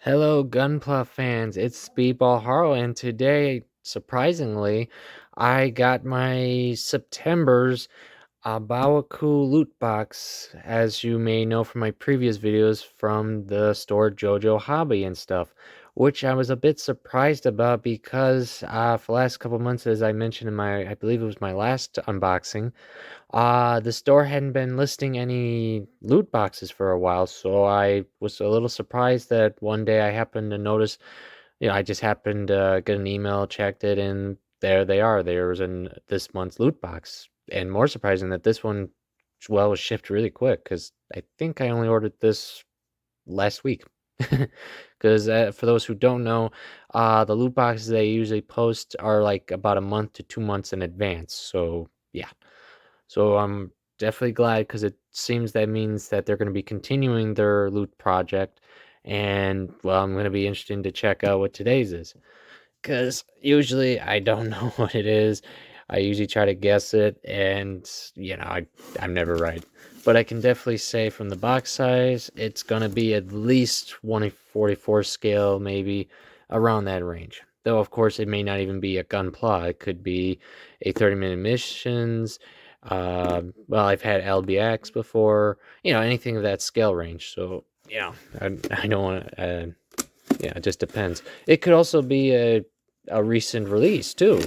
Hello, Gunpla fans. It's Speedball Harlow, and today, surprisingly, I got my September's Abaoa loot box, as you may know from my previous videos from the store JoJo Hobby and stuff, which I was a bit surprised about because for the last couple months, as I mentioned in I believe it was my last unboxing, the store hadn't been listing any loot boxes for a while, so I was a little surprised that one day I happened to notice, I just happened to get an email, checked it, and there they are. There was in this month's loot box. And more surprising that this one, well, was shipped really quick because I think I only ordered this last week. Because for those who don't know, the loot boxes they usually post are like about a month to 2 months in advance. So, yeah. So I'm definitely glad because it seems that means that they're going to be continuing their loot project. And well, I'm going to be interested to check out what today's is. Because usually I don't know what it is. I usually try to guess it, and I'm never right. But I can definitely say from the box size, it's gonna be at least 1/44 scale, maybe around that range. Though of course it may not even be a gunpla. It could be a 30-minute missions. Well, I've had LBX before. Anything of that scale range. So I don't want to. Yeah, it just depends. It could also be a recent release too.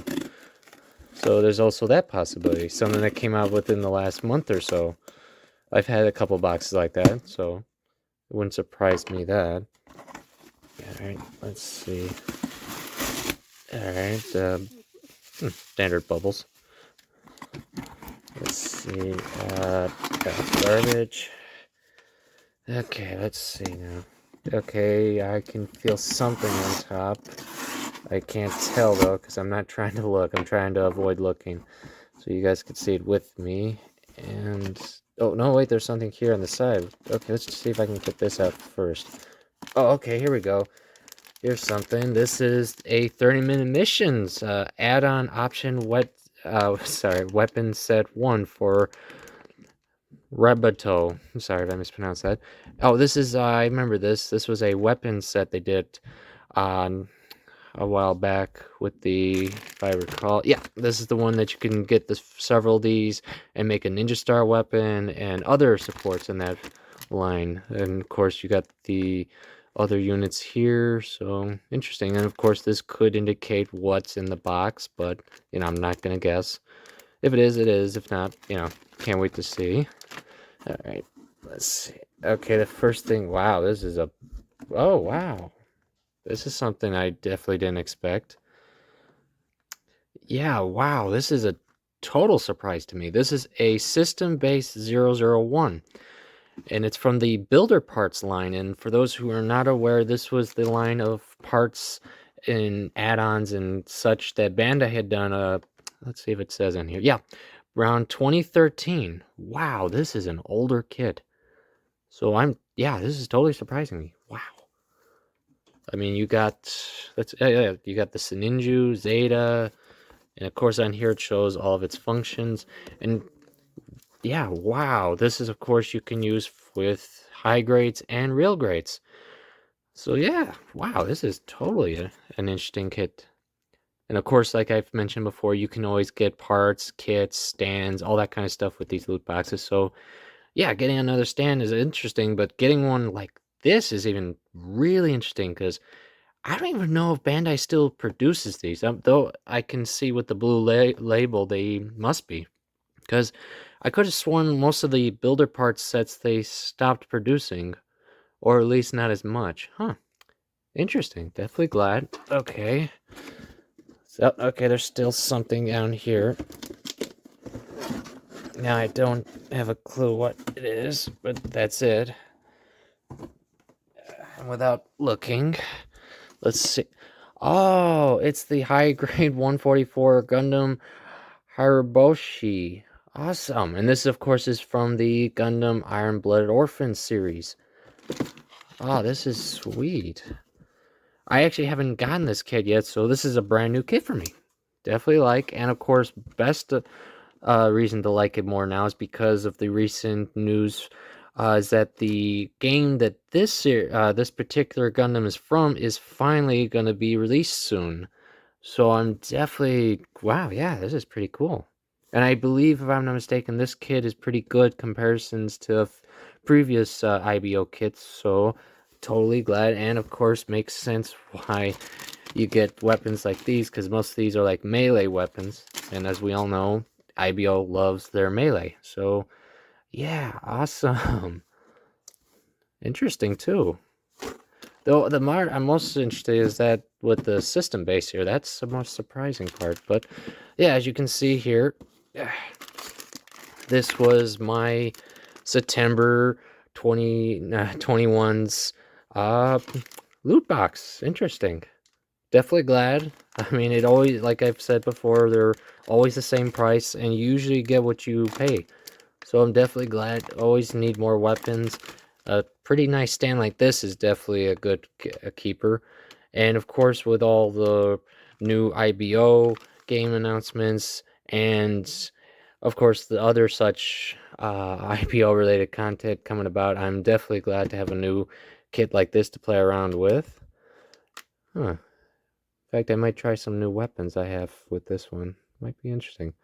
So there's also that possibility. Something that came out within the last month or so. I've had a couple boxes like that, so it wouldn't surprise me that. Alright, let's see. Alright, standard bubbles. Let's see. Garbage. Okay, let's see now. Okay, I can feel something on top. I can't tell though, because I'm not trying to look. I'm trying to avoid looking. So you guys can see it with me. And, oh, no, wait, there's something here on the side. Okay, let's just see if I can get this out first. Oh, okay, here we go. Here's something. This is a 30-minute missions add-on option weapon set 1 for Rebato. I'm sorry if I mispronounced that. Oh, this is, I remember this. This was a weapon set they did on a while back with the, if I recall, yeah, this is the one that you can get several of these and make a ninja star weapon and other supports in that line. And of course you got the other units here, so interesting. And of course this could indicate what's in the box, but I'm not gonna guess. If it is, it is. If not, can't wait to see. All right, let's see. Okay, the first thing, wow, this is oh wow, this is something I definitely didn't expect. Yeah, wow, this is a total surprise to me. This is a system-based 001, and it's from the Builder Parts line. And for those who are not aware, this was the line of parts and add-ons and such that Bandai had done. Let's see if it says in here. Yeah, around 2013. Wow, this is an older kit. So yeah, this is totally surprising me. Wow. I mean, you got, you got the Sininju, Zeta, and of course on here it shows all of its functions. And yeah, wow, this is of course you can use with high grades and real grades. So yeah, wow, this is totally an interesting kit. And of course, like I've mentioned before, you can always get parts, kits, stands, all that kind of stuff with these loot boxes. So yeah, getting another stand is interesting, but getting one like this is even really interesting because I don't even know if Bandai still produces these. Though I can see with the blue label they must be, because I could have sworn most of the builder parts sets they stopped producing, or at least not as much. Huh. Interesting. Definitely glad. Okay. So, okay, there's still something down here. Now I don't have a clue what it is, but that's it. And without looking, let's see. Oh, it's the high grade 144 Gundam Hiraboshi. Awesome. And this, of course, is from the Gundam Iron Blooded Orphan series. Oh, this is sweet. I actually haven't gotten this kit yet, so this is a brand new kit for me. Definitely like, and of course, best reason to like it more now is because of the recent news is that the game that this particular Gundam is from is finally going to be released soon. So I'm definitely, wow, yeah, this is pretty cool. And I believe, if I'm not mistaken, this kit is pretty good comparisons to previous IBO kits. So totally glad, and of course makes sense why you get weapons like these, because most of these are like melee weapons, and as we all know, IBO loves their melee. So yeah, awesome. Interesting too. Though the part I'm most interested is that with the system base here, that's the most surprising part. But yeah, as you can see here, this was my September 2021's loot box. Interesting. Definitely glad. I mean, it always, like I've said before, they're always the same price, and you usually get what you pay. So I'm definitely glad. Always need more weapons. A pretty nice stand like this is definitely a good keeper. And of course, with all the new IBO game announcements, and of course the other such IBO related content coming about, I'm definitely glad to have a new kit like this to play around with. Huh. In fact, I might try some new weapons I have with this one. Might be interesting.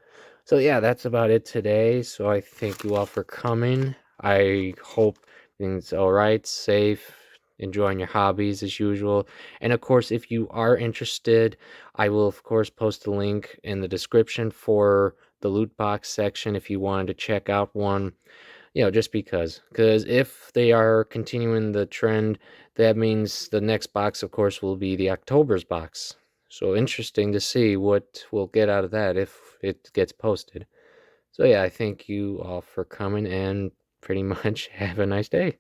So yeah, that's about it today. So I thank you all for coming. I hope things all right, safe, enjoying your hobbies as usual. And of course, if you are interested, I will of course post a link in the description for the loot box section if you wanted to check out one. Just because if they are continuing the trend, that means the next box, of course, will be the October's box. So interesting to see what we'll get out of that if it gets posted. So yeah, I thank you all for coming, and pretty much have a nice day.